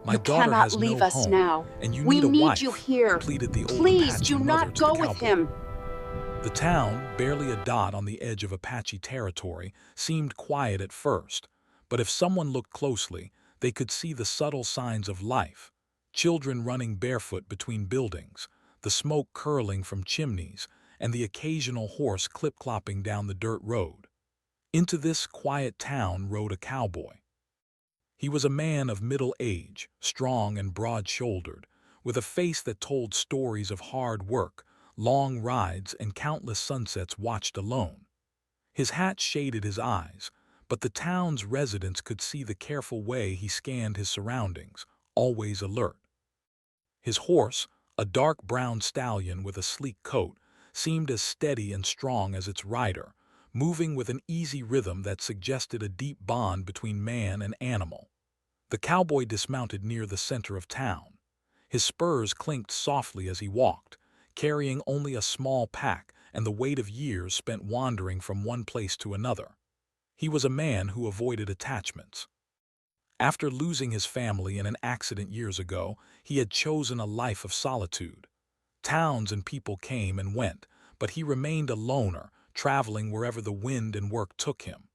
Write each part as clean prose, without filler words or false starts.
"My You daughter cannot has leave no us home, now. and you We need a need you wife," here. pleaded the old Please Apache do mother not to the go with cowboy. him. The town, barely a dot on the edge of Apache territory, seemed quiet at first, but if someone looked closely, they could see the subtle signs of life: children running barefoot between buildings, the smoke curling from chimneys, and the occasional horse clip-clopping down the dirt road. Into this quiet town rode a cowboy. He was a man of middle age, strong and broad-shouldered, with a face that told stories of hard work, long rides, and countless sunsets watched alone. His hat shaded his eyes, but the town's residents could see the careful way he scanned his surroundings, always alert. His horse, a dark brown stallion with a sleek coat, seemed as steady and strong as its rider, moving with an easy rhythm that suggested a deep bond between man and animal. The cowboy dismounted near the center of town. His spurs clinked softly as he walked, carrying only a small pack and the weight of years spent wandering from one place to another. He was a man who avoided attachments. After losing his family in an accident years ago, he had chosen a life of solitude. Towns and people came and went, but he remained a loner, traveling wherever the wind and work took him.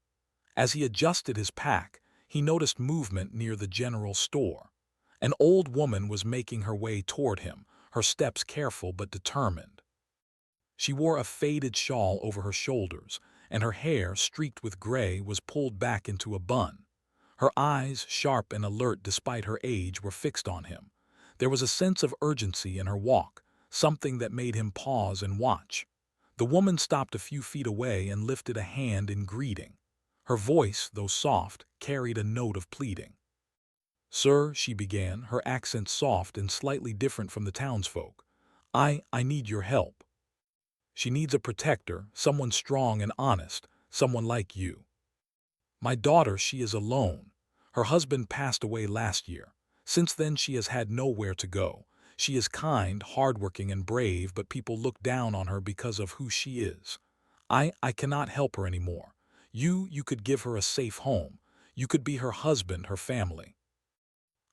As he adjusted his pack, he noticed movement near the general store. An old woman was making her way toward him, her steps careful but determined. She wore a faded shawl over her shoulders, and her hair, streaked with gray, was pulled back into a bun. Her eyes, sharp and alert despite her age, were fixed on him. There was a sense of urgency in her walk, something that made him pause and watch. The woman stopped a few feet away and lifted a hand in greeting. Her voice, though soft, carried a note of pleading. "Sir," she began, her accent soft and slightly different from the townsfolk, I need your help. She needs a protector, someone strong and honest, someone like you. My daughter, she is alone. Her husband passed away last year. Since then she has had nowhere to go. She is kind, hardworking, and brave, but people look down on her because of who she is. I cannot help her anymore. You could give her a safe home. You could be her husband, her family."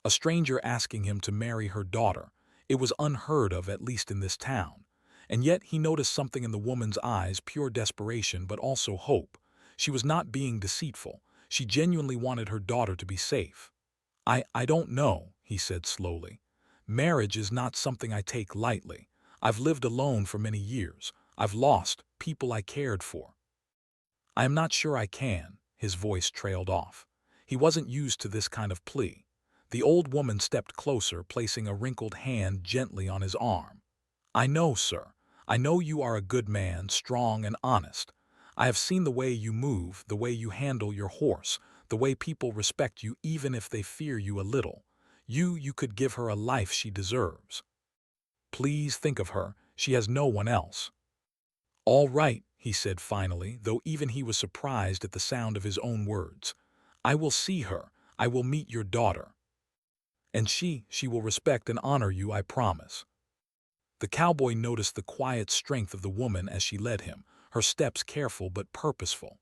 A stranger asking him to marry her daughter. It was unheard of, at least in this town. And yet he noticed something in the woman's eyes, pure desperation, but also hope. She was not being deceitful. She genuinely wanted her daughter to be safe. I don't know," he said slowly. "Marriage is not something I take lightly. I've lived alone for many years. I've lost people I cared for. I am not sure I can." His voice trailed off. He wasn't used to this kind of plea. The old woman stepped closer, placing a wrinkled hand gently on his arm. "I know, sir. I know you are a good man, strong and honest. I have seen the way you move, the way you handle your horse, the way people respect you even if they fear you a little. You could give her a life she deserves. Please think of her. She has no one else." "All right," he said finally, though even he was surprised at the sound of his own words. "I will see her. I will meet your daughter. And she will respect and honor you, I promise." The cowboy noticed the quiet strength of the woman as she led him, her steps careful but purposeful.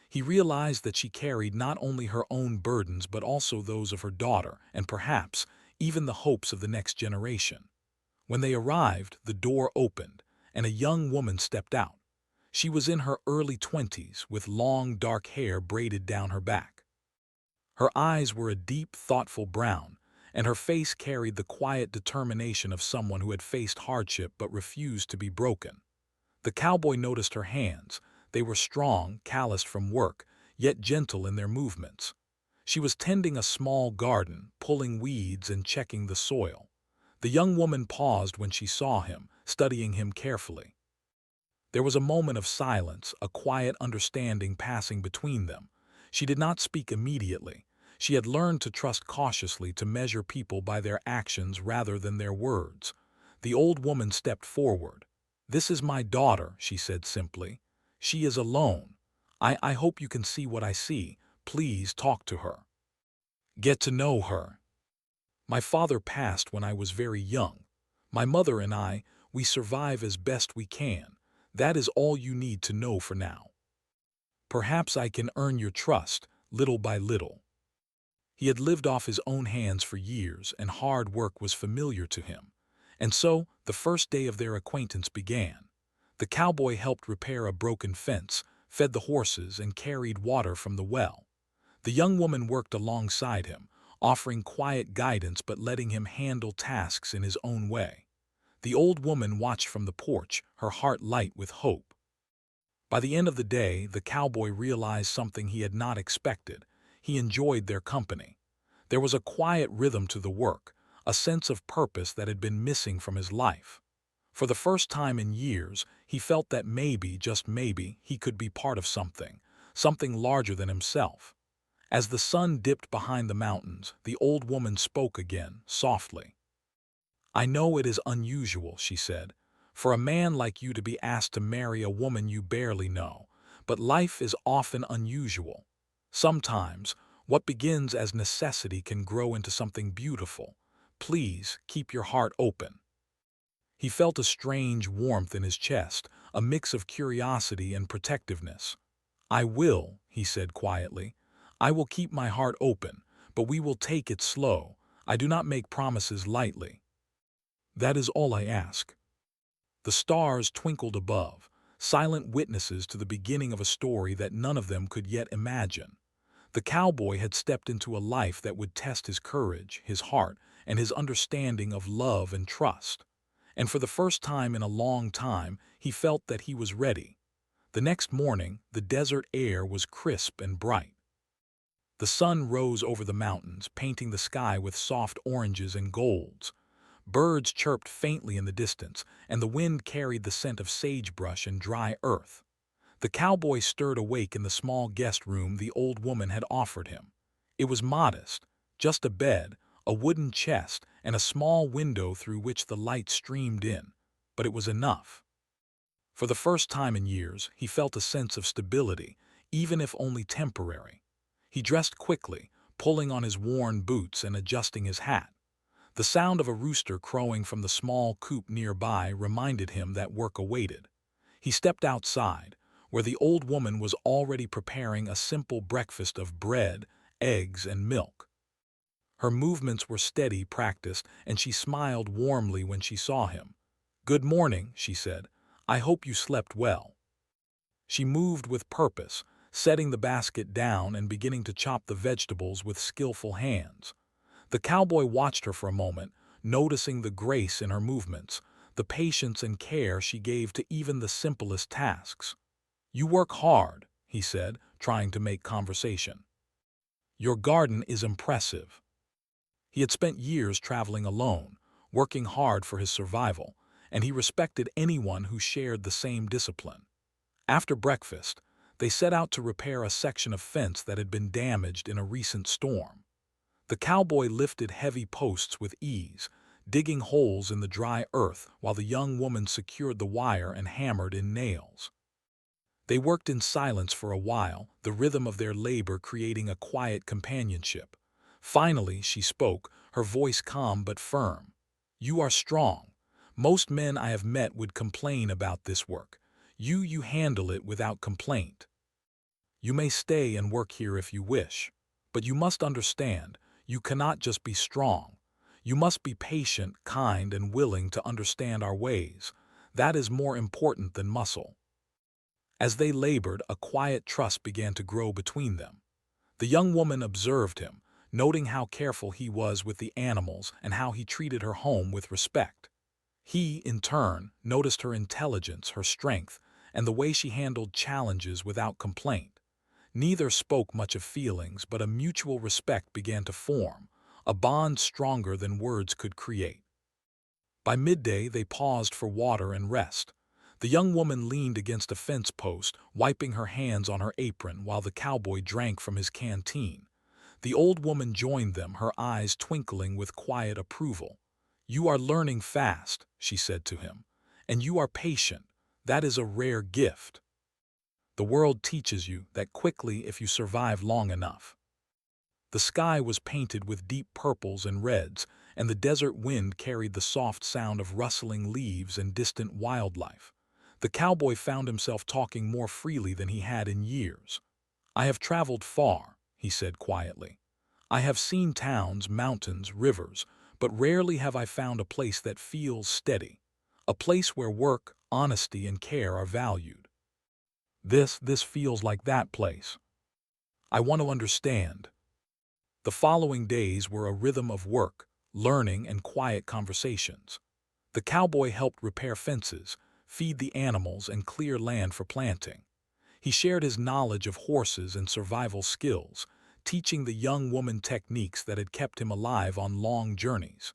He realized that she carried not only her own burdens but also those of her daughter and perhaps even the hopes of the next generation. When they arrived, the door opened, and a young woman stepped out. She was in her early 20s, with long dark hair braided down her back. Her eyes were a deep, thoughtful brown, and her face carried the quiet determination of someone who had faced hardship but refused to be broken. The cowboy noticed her hands. They were strong, calloused from work, yet gentle in their movements. She was tending a small garden, pulling weeds and checking the soil. The young woman paused when she saw him, studying him carefully. There was a moment of silence, a quiet understanding passing between them. She did not speak immediately. She had learned to trust cautiously, to measure people by their actions rather than their words. The old woman stepped forward. "This is my daughter," she said simply. "She is alone. I hope you can see what I see. Please talk to her. Get to know her. My father passed when I was very young. My mother and we survive as best we can. That is all you need to know for now. Perhaps I can earn your trust, little by little." He had lived off his own hands for years, and hard work was familiar to him. And so, the first day of their acquaintance began. The cowboy helped repair a broken fence, fed the horses, and carried water from the well. The young woman worked alongside him, offering quiet guidance but letting him handle tasks in his own way. The old woman watched from the porch, her heart light with hope. By the end of the day, the cowboy realized something he had not expected. He enjoyed their company. There was a quiet rhythm to the work, a sense of purpose that had been missing from his life. For the first time in years, he felt that maybe, just maybe, he could be part of something, something larger than himself. As the sun dipped behind the mountains, the old woman spoke again, softly. "I know it is unusual," she said, "for a man like you to be asked to marry a woman you barely know, but life is often unusual. Sometimes, what begins as necessity can grow into something beautiful. Please keep your heart open." He felt a strange warmth in his chest, a mix of curiosity and protectiveness. "I will," he said quietly. "I will keep my heart open, but we will take it slow. I do not make promises lightly. That is all I ask." The stars twinkled above, silent witnesses to the beginning of a story that none of them could yet imagine. The cowboy had stepped into a life that would test his courage, his heart, and his understanding of love and trust. And for the first time in a long time, he felt that he was ready. The next morning, the desert air was crisp and bright. The sun rose over the mountains, painting the sky with soft oranges and golds. Birds chirped faintly in the distance, and the wind carried the scent of sagebrush and dry earth. The cowboy stirred awake in the small guest room the old woman had offered him. It was modest, just a bed, a wooden chest, and a small window through which the light streamed in. But it was enough. For the first time in years, he felt a sense of stability, even if only temporary. He dressed quickly, pulling on his worn boots and adjusting his hat. The sound of a rooster crowing from the small coop nearby reminded him that work awaited. He stepped outside, where the old woman was already preparing a simple breakfast of bread, eggs, and milk. Her movements were steady, practiced, and she smiled warmly when she saw him. "Good morning," she said. "I hope you slept well." She moved with purpose, setting the basket down and beginning to chop the vegetables with skillful hands. The cowboy watched her for a moment, noticing the grace in her movements, the patience and care she gave to even the simplest tasks. "You work hard," he said, trying to make conversation. "Your garden is impressive." He had spent years traveling alone, working hard for his survival, and he respected anyone who shared the same discipline. After breakfast, they set out to repair a section of fence that had been damaged in a recent storm. The cowboy lifted heavy posts with ease, digging holes in the dry earth while the young woman secured the wire and hammered in nails. They worked in silence for a while, the rhythm of their labor creating a quiet companionship. Finally, she spoke, her voice calm but firm. "You are strong. Most men I have met would complain about this work. You handle it without complaint. You may stay and work here if you wish. But you must understand, you cannot just be strong. You must be patient, kind, and willing to understand our ways. That is more important than muscle." As they labored, a quiet trust began to grow between them. The young woman observed him, noting how careful he was with the animals and how he treated her home with respect. He, in turn, noticed her intelligence, her strength, and the way she handled challenges without complaint. Neither spoke much of feelings, but a mutual respect began to form, a bond stronger than words could create. By midday, they paused for water and rest. The young woman leaned against a fence post, wiping her hands on her apron while the cowboy drank from his canteen. The old woman joined them, her eyes twinkling with quiet approval. "You are learning fast," she said to him, "and you are patient. That is a rare gift. The world teaches you that quickly if you survive long enough." The sky was painted with deep purples and reds, and the desert wind carried the soft sound of rustling leaves and distant wildlife. The cowboy found himself talking more freely than he had in years. "I have traveled far," he said quietly. I have seen towns, mountains, rivers, but rarely have I found a place that feels steady, a place where work, honesty, and care are valued. This feels like that place. I want to understand. The following days were a rhythm of work, learning, and quiet conversations. The cowboy helped repair fences, feed the animals, and clear land for planting. He shared his knowledge of horses and survival skills, teaching the young woman techniques that had kept him alive on long journeys.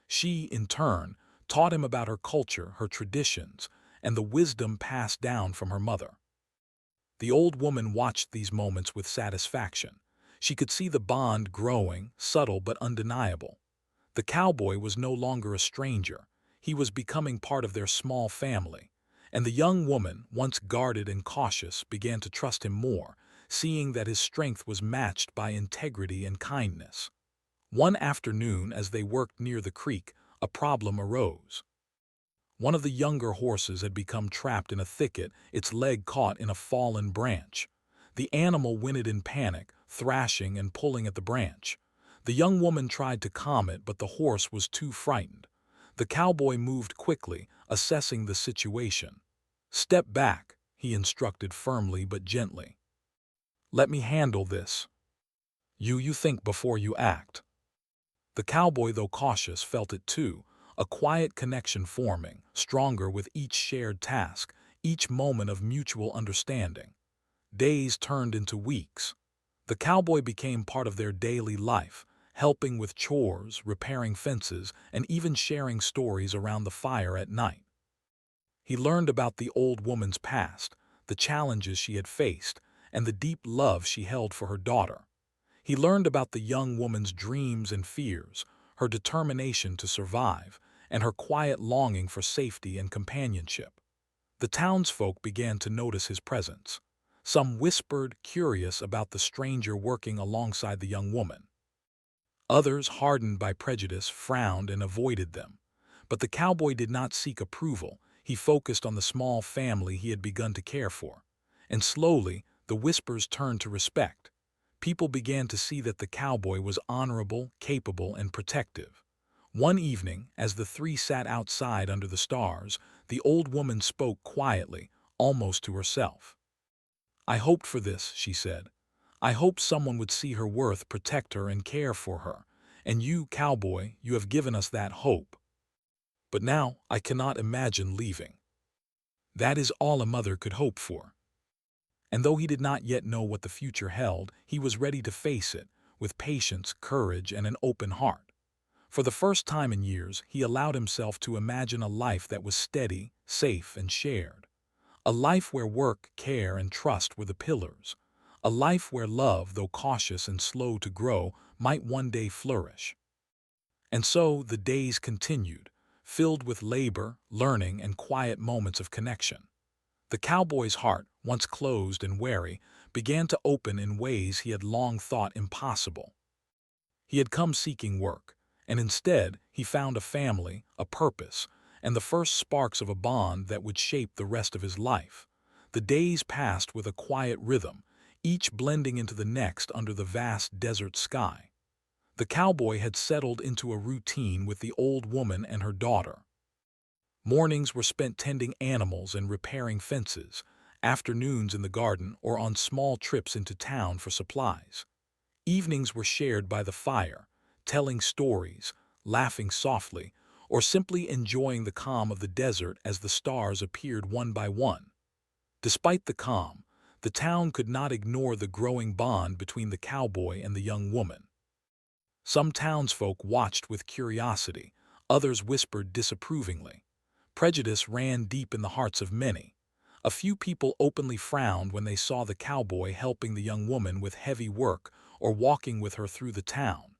She, in turn, taught him about her culture, her traditions, and the wisdom passed down from her mother. The old woman watched these moments with satisfaction. She could see the bond growing, subtle but undeniable. The cowboy was no longer a stranger. He was becoming part of their small family. And the young woman, once guarded and cautious, began to trust him more, seeing that his strength was matched by integrity and kindness. One afternoon, as they worked near the creek, a problem arose. One of the younger horses had become trapped in a thicket, its leg caught in a fallen branch. The animal whinnied in panic, thrashing and pulling at the branch. The young woman tried to calm it, but the horse was too frightened. The cowboy moved quickly, assessing the situation. "Step back," he instructed firmly but gently. "Let me handle this. You think before you act." The cowboy, though cautious, felt it too, a quiet connection forming, stronger with each shared task, each moment of mutual understanding. Days turned into weeks. The cowboy became part of their daily life, helping with chores, repairing fences, and even sharing stories around the fire at night. He learned about the old woman's past, the challenges she had faced, and the deep love she held for her daughter. He learned about the young woman's dreams and fears, her determination to survive, and her quiet longing for safety and companionship. The townsfolk began to notice his presence. Some whispered, curious about the stranger working alongside the young woman. Others, hardened by prejudice, frowned and avoided them. But the cowboy did not seek approval. He focused on the small family he had begun to care for. And slowly, the whispers turned to respect. People began to see that the cowboy was honorable, capable, and protective. One evening, as the three sat outside under the stars, the old woman spoke quietly, almost to herself. "I hoped for this," she said. "I hoped someone would see her worth, protect her, and care for her. And you, cowboy, you have given us that hope. But now I cannot imagine leaving." That is all a mother could hope for. And though he did not yet know what the future held, he was ready to face it, with patience, courage, and an open heart. For the first time in years, he allowed himself to imagine a life that was steady, safe, and shared. A life where work, care, and trust were the pillars. A life where love, though cautious and slow to grow, might one day flourish. And so the days continued, filled with labor, learning, and quiet moments of connection. The cowboy's heart, once closed and wary, began to open in ways he had long thought impossible. He had come seeking work, and instead he found a family, a purpose, and the first sparks of a bond that would shape the rest of his life. The days passed with a quiet rhythm, each blending into the next under the vast desert sky. The cowboy had settled into a routine with the old woman and her daughter. Mornings were spent tending animals and repairing fences, afternoons in the garden or on small trips into town for supplies. Evenings were shared by the fire, telling stories, laughing softly, or simply enjoying the calm of the desert as the stars appeared one by one. Despite the calm, the town could not ignore the growing bond between the cowboy and the young woman. Some townsfolk watched with curiosity, others whispered disapprovingly. Prejudice ran deep in the hearts of many. A few people openly frowned when they saw the cowboy helping the young woman with heavy work or walking with her through the town.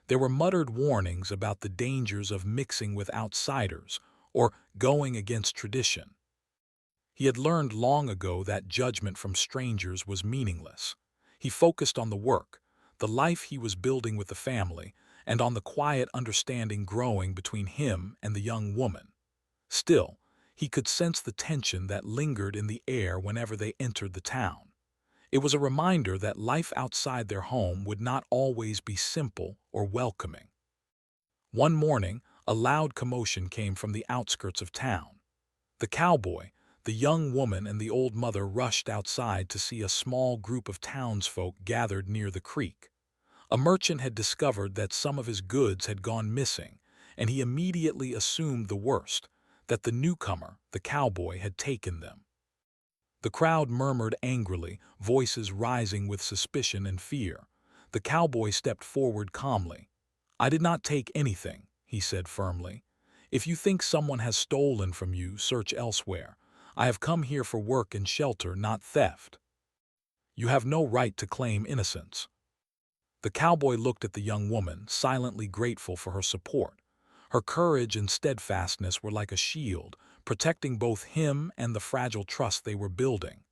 There were muttered warnings about the dangers of mixing with outsiders or going against tradition. He had learned long ago that judgment from strangers was meaningless. He focused on the work, the life he was building with the family, and on the quiet understanding growing between him and the young woman. Still, he could sense the tension that lingered in the air whenever they entered the town. It was a reminder that life outside their home would not always be simple or welcoming. One morning, a loud commotion came from the outskirts of town. The cowboy, the young woman, and the old mother rushed outside to see a small group of townsfolk gathered near the creek. A merchant had discovered that some of his goods had gone missing, and he immediately assumed the worst, that the newcomer, the cowboy, had taken them. The crowd murmured angrily, voices rising with suspicion and fear. The cowboy stepped forward calmly. "I did not take anything," he said firmly. "If you think someone has stolen from you, search elsewhere. I have come here for work and shelter, not theft. You have no right to claim innocence." The cowboy looked at the young woman, silently grateful for her support. Her courage and steadfastness were like a shield, protecting both him and the fragile trust they were building.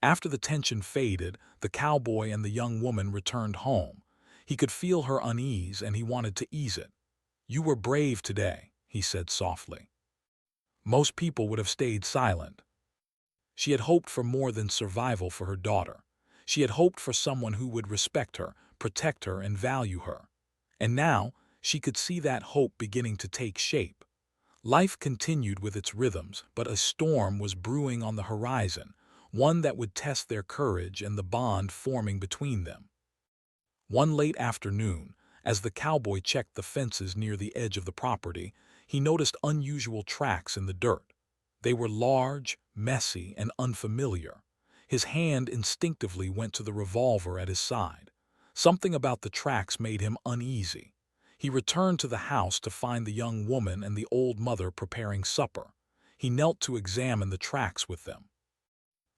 After the tension faded, the cowboy and the young woman returned home. He could feel her unease and he wanted to ease it. "You were brave today," he said softly. Most people would have stayed silent. She had hoped for more than survival for her daughter. She had hoped for someone who would respect her, protect her, and value her. And now, she could see that hope beginning to take shape. Life continued with its rhythms, but a storm was brewing on the horizon, one that would test their courage and the bond forming between them. One late afternoon, as the cowboy checked the fences near the edge of the property, he noticed unusual tracks in the dirt. They were large, messy, and unfamiliar. His hand instinctively went to the revolver at his side. Something about the tracks made him uneasy. He returned to the house to find the young woman and the old mother preparing supper. He knelt to examine the tracks with them.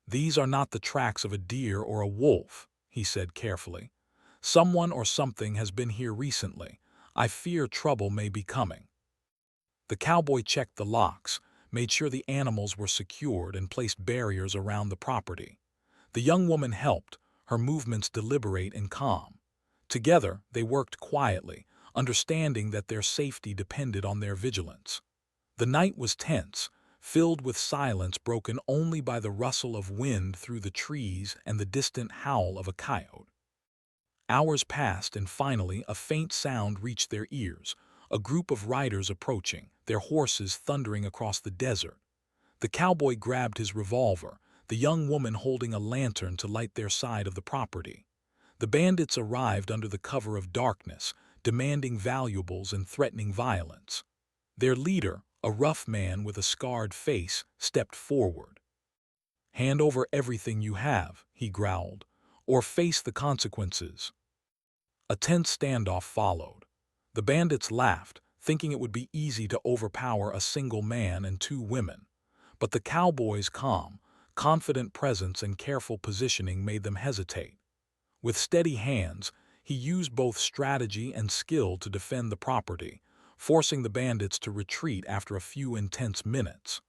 "These are not the tracks of a deer or a wolf," he said carefully. "Someone or something has been here recently. I fear trouble may be coming." The cowboy checked the locks, made sure the animals were secured, and placed barriers around the property. The young woman helped, her movements deliberate and calm. Together, they worked quietly, understanding that their safety depended on their vigilance. The night was tense, filled with silence broken only by the rustle of wind through the trees and the distant howl of a coyote. Hours passed and finally a faint sound reached their ears, a group of riders approaching, their horses thundering across the desert. The cowboy grabbed his revolver, the young woman holding a lantern to light their side of the property. The bandits arrived under the cover of darkness, demanding valuables and threatening violence. Their leader, a rough man with a scarred face, stepped forward. "Hand over everything you have," he growled, "or face the consequences." A tense standoff followed. The bandits laughed, thinking it would be easy to overpower a single man and two women. But the cowboy's calm, confident presence and careful positioning made them hesitate. With steady hands, he used both strategy and skill to defend the property, forcing the bandits to retreat after a few intense minutes.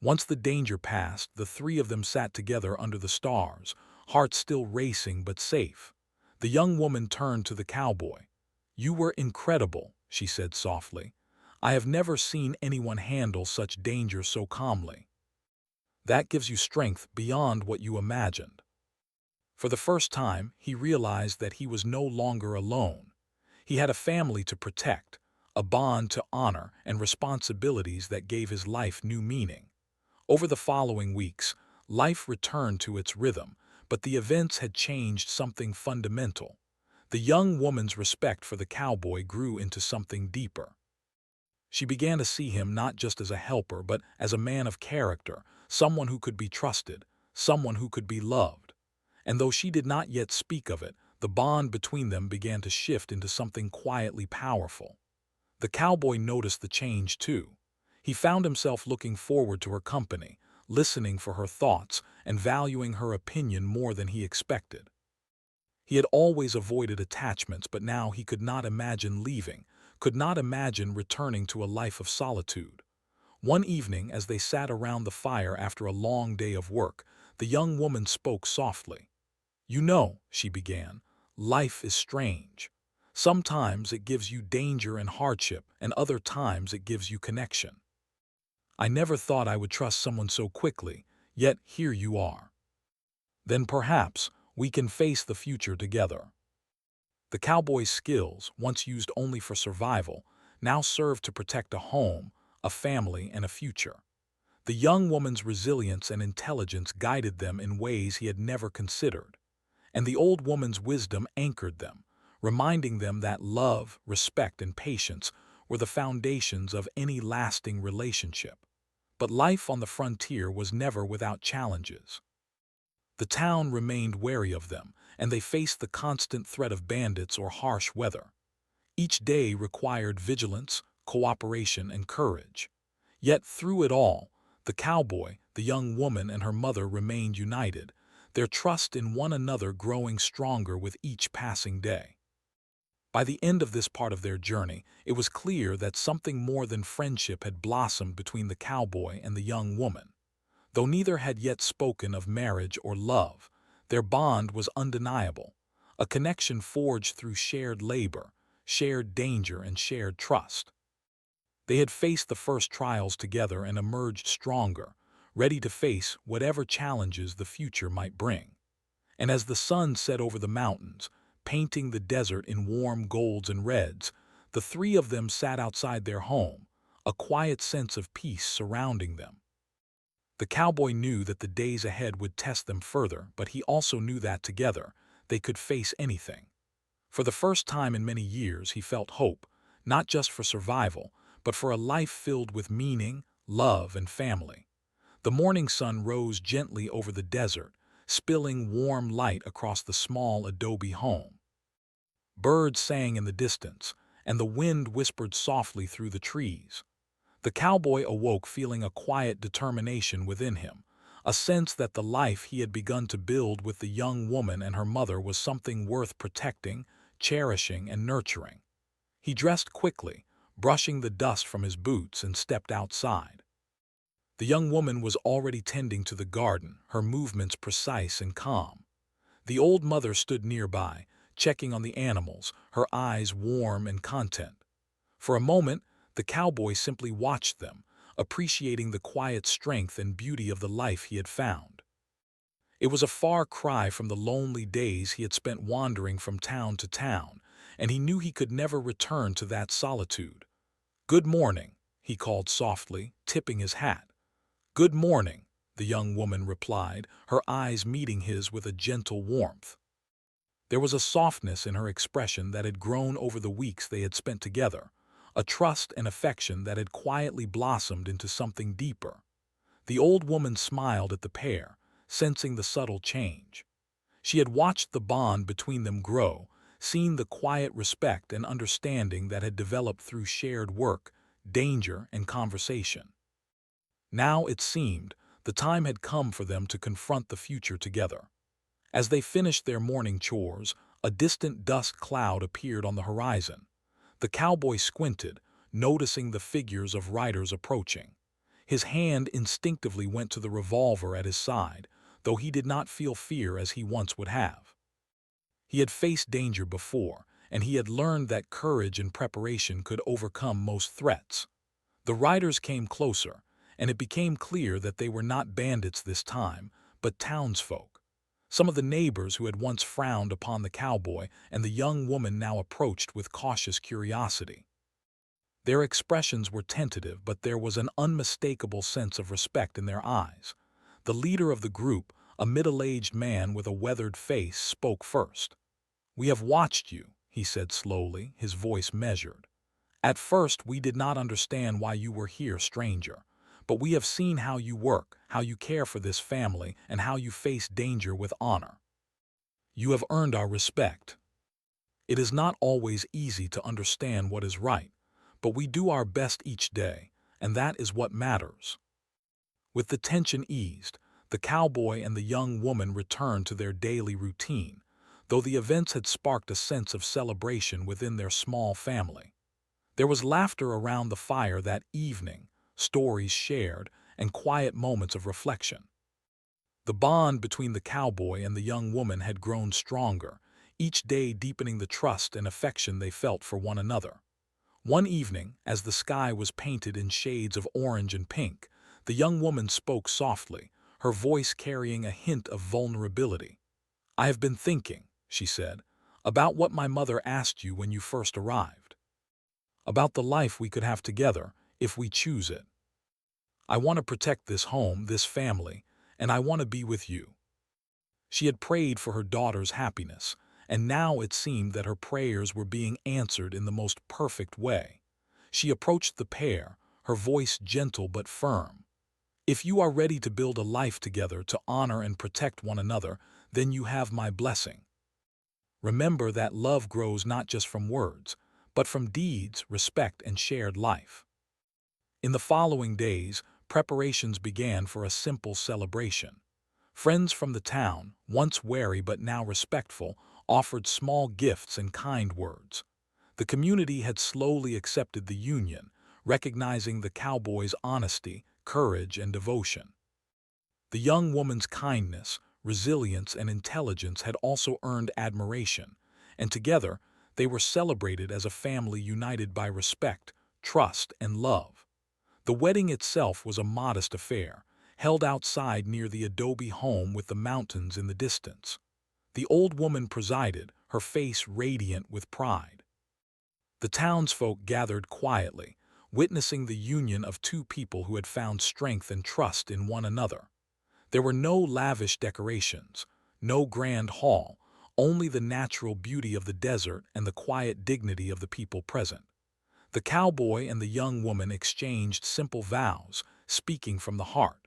Once the danger passed, the three of them sat together under the stars, hearts still racing but safe. The young woman turned to the cowboy. "You were incredible," she said softly. "I have never seen anyone handle such danger so calmly. That gives you strength beyond what you imagined." For the first time, he realized that he was no longer alone. He had a family to protect, a bond to honor, and responsibilities that gave his life new meaning. Over the following weeks, life returned to its rhythm, but the events had changed something fundamental. The young woman's respect for the cowboy grew into something deeper. She began to see him not just as a helper, but as a man of character, someone who could be trusted, someone who could be loved. And though she did not yet speak of it, the bond between them began to shift into something quietly powerful. The cowboy noticed the change too. He found himself looking forward to her company, listening for her thoughts, and valuing her opinion more than he expected. He had always avoided attachments, but now he could not imagine leaving, could not imagine returning to a life of solitude. One evening, as they sat around the fire after a long day of work, the young woman spoke softly. "You know," she began, "life is strange. Sometimes it gives you danger and hardship, and other times it gives you connection. I never thought I would trust someone so quickly, yet here you are." Then perhaps we can face the future together. The cowboy's skills, once used only for survival, now served to protect a home, a family, and a future. The young woman's resilience and intelligence guided them in ways he had never considered, and the old woman's wisdom anchored them, reminding them that love, respect, and patience were the foundations of any lasting relationship. But life on the frontier was never without challenges. The town remained wary of them, and they faced the constant threat of bandits or harsh weather. Each day required vigilance, cooperation, and courage. Yet through it all, the cowboy, the young woman, and her mother remained united, their trust in one another growing stronger with each passing day. By the end of this part of their journey, it was clear that something more than friendship had blossomed between the cowboy and the young woman. Though neither had yet spoken of marriage or love, their bond was undeniable, a connection forged through shared labor, shared danger, and shared trust. They had faced the first trials together and emerged stronger, ready to face whatever challenges the future might bring. And as the sun set over the mountains, painting the desert in warm golds and reds, the three of them sat outside their home, a quiet sense of peace surrounding them. The cowboy knew that the days ahead would test them further, but he also knew that together they could face anything. For the first time in many years, he felt hope, not just for survival, but for a life filled with meaning, love, and family. The morning sun rose gently over the desert, spilling warm light across the small adobe home. Birds sang in the distance, and the wind whispered softly through the trees. The cowboy awoke feeling a quiet determination within him, a sense that the life he had begun to build with the young woman and her mother was something worth protecting, cherishing, and nurturing. He dressed quickly, brushing the dust from his boots, and stepped outside. The young woman was already tending to the garden, her movements precise and calm. The old mother stood nearby, checking on the animals, her eyes warm and content. For a moment, the cowboy simply watched them, appreciating the quiet strength and beauty of the life he had found. It was a far cry from the lonely days he had spent wandering from town to town, and he knew he could never return to that solitude. "Good morning," he called softly, tipping his hat. "Good morning," the young woman replied, her eyes meeting his with a gentle warmth. There was a softness in her expression that had grown over the weeks they had spent together, a trust and affection that had quietly blossomed into something deeper. The old woman smiled at the pair, sensing the subtle change. She had watched the bond between them grow, seen the quiet respect and understanding that had developed through shared work, danger, and conversation. Now, it seemed, the time had come for them to confront the future together. As they finished their morning chores, a distant dust cloud appeared on the horizon. The cowboy squinted, noticing the figures of riders approaching. His hand instinctively went to the revolver at his side, though he did not feel fear as he once would have. He had faced danger before, and he had learned that courage and preparation could overcome most threats. The riders came closer, and it became clear that they were not bandits this time, but townsfolk. Some of the neighbors who had once frowned upon the cowboy and the young woman now approached with cautious curiosity. Their expressions were tentative, but there was an unmistakable sense of respect in their eyes. The leader of the group, a middle-aged man with a weathered face, spoke first. "We have watched you," he said slowly, his voice measured. "At first we did not understand why you were here, stranger. But we have seen how you work, how you care for this family, and how you face danger with honor. You have earned our respect. It is not always easy to understand what is right, but we do our best each day, and that is what matters." With the tension eased, the cowboy and the young woman returned to their daily routine, though the events had sparked a sense of celebration within their small family. There was laughter around the fire that evening, stories shared, and quiet moments of reflection. The bond between the cowboy and the young woman had grown stronger, each day deepening the trust and affection they felt for one another. One evening, as the sky was painted in shades of orange and pink, the young woman spoke softly, her voice carrying a hint of vulnerability. "I have been thinking," she said, "about what my mother asked you when you first arrived. About the life we could have together, if we choose it. I want to protect this home, this family, and I want to be with you." She had prayed for her daughter's happiness, and now it seemed that her prayers were being answered in the most perfect way. She approached the pair, her voice gentle but firm. "If you are ready to build a life together to honor and protect one another, then you have my blessing. Remember that love grows not just from words, but from deeds, respect, and shared life." In the following days, preparations began for a simple celebration. Friends from the town, once wary but now respectful, offered small gifts and kind words. The community had slowly accepted the union, recognizing the cowboy's honesty, courage, and devotion. The young woman's kindness, resilience, and intelligence had also earned admiration, and together they were celebrated as a family united by respect, trust, and love. The wedding itself was a modest affair, held outside near the adobe home with the mountains in the distance. The old woman presided, her face radiant with pride. The townsfolk gathered quietly, witnessing the union of two people who had found strength and trust in one another. There were no lavish decorations, no grand hall, only the natural beauty of the desert and the quiet dignity of the people present. The cowboy and the young woman exchanged simple vows, speaking from the heart.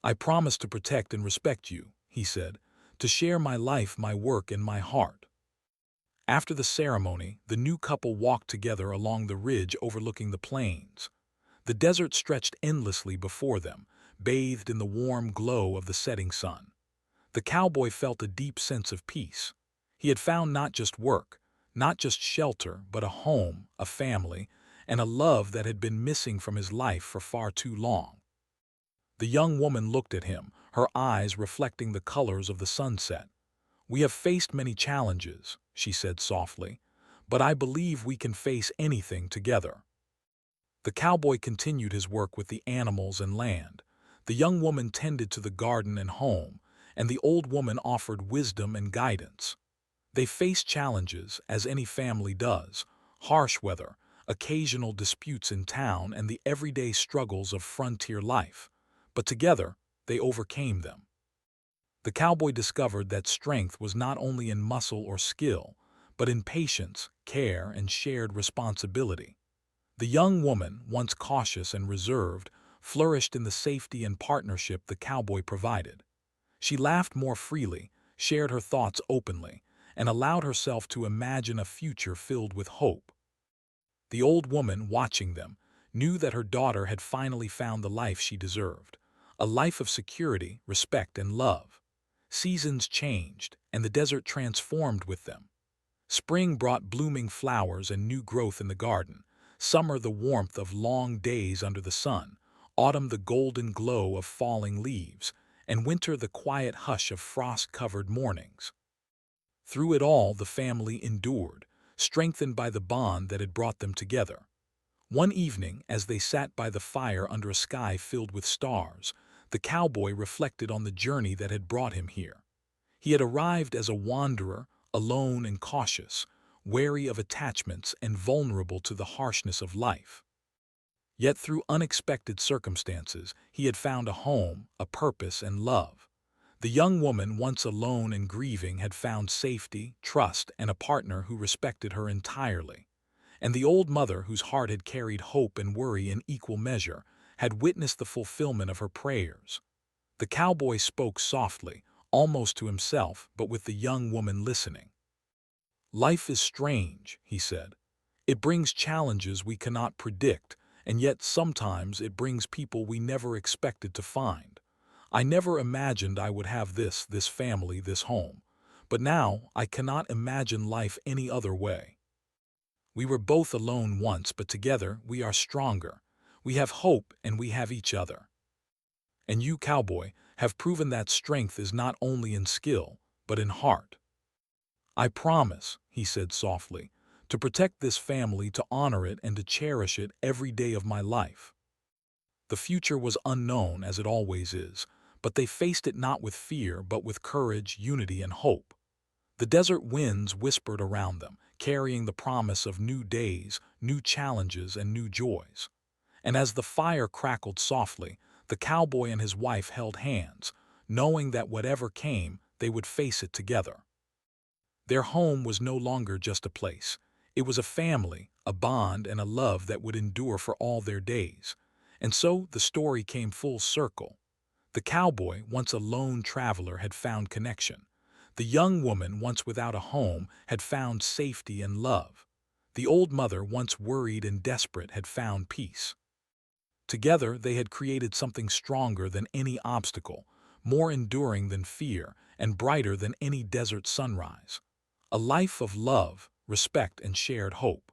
"I promise to protect and respect you," he said, "to share my life, my work, and my heart." After the ceremony, the new couple walked together along the ridge overlooking the plains. The desert stretched endlessly before them, bathed in the warm glow of the setting sun. The cowboy felt a deep sense of peace. He had found not just work, not just shelter, but a home, a family, and a love that had been missing from his life for far too long. The young woman looked at him, her eyes reflecting the colors of the sunset. "We have faced many challenges," she said softly, "but I believe we can face anything together." The cowboy continued his work with the animals and land. The young woman tended to the garden and home, and the old woman offered wisdom and guidance. They faced challenges, as any family does: harsh weather, occasional disputes in town, and the everyday struggles of frontier life. But together, they overcame them. The cowboy discovered that strength was not only in muscle or skill, but in patience, care, and shared responsibility. The young woman, once cautious and reserved, flourished in the safety and partnership the cowboy provided. She laughed more freely, shared her thoughts openly, and allowed herself to imagine a future filled with hope. The old woman, watching them, knew that her daughter had finally found the life she deserved, a life of security, respect, and love. Seasons changed, and the desert transformed with them. Spring brought blooming flowers and new growth in the garden, summer the warmth of long days under the sun, autumn the golden glow of falling leaves, and winter the quiet hush of frost-covered mornings. Through it all, the family endured, strengthened by the bond that had brought them together. One evening, as they sat by the fire under a sky filled with stars, the cowboy reflected on the journey that had brought him here. He had arrived as a wanderer, alone and cautious, wary of attachments and vulnerable to the harshness of life. Yet through unexpected circumstances, he had found a home, a purpose, and love. The young woman, once alone and grieving, had found safety, trust, and a partner who respected her entirely. And the old mother, whose heart had carried hope and worry in equal measure, had witnessed the fulfillment of her prayers. The cowboy spoke softly, almost to himself, but with the young woman listening. "Life is strange," he said. "It brings challenges we cannot predict, and yet sometimes it brings people we never expected to find. I never imagined I would have this family, this home. But now I cannot imagine life any other way. We were both alone once, but together we are stronger. We have hope and we have each other. And you, cowboy, have proven that strength is not only in skill, but in heart. I promise," he said softly, "to protect this family, to honor it, and to cherish it every day of my life." The future was unknown, as it always is, but they faced it not with fear, but with courage, unity, and hope. The desert winds whispered around them, carrying the promise of new days, new challenges, and new joys. And as the fire crackled softly, the cowboy and his wife held hands, knowing that whatever came, they would face it together. Their home was no longer just a place. It was a family, a bond, and a love that would endure for all their days. And so the story came full circle. The cowboy, once a lone traveler, had found connection. The young woman, once without a home, had found safety and love. The old mother, once worried and desperate, had found peace. Together, they had created something stronger than any obstacle, more enduring than fear, and brighter than any desert sunrise. A life of love, respect, and shared hope.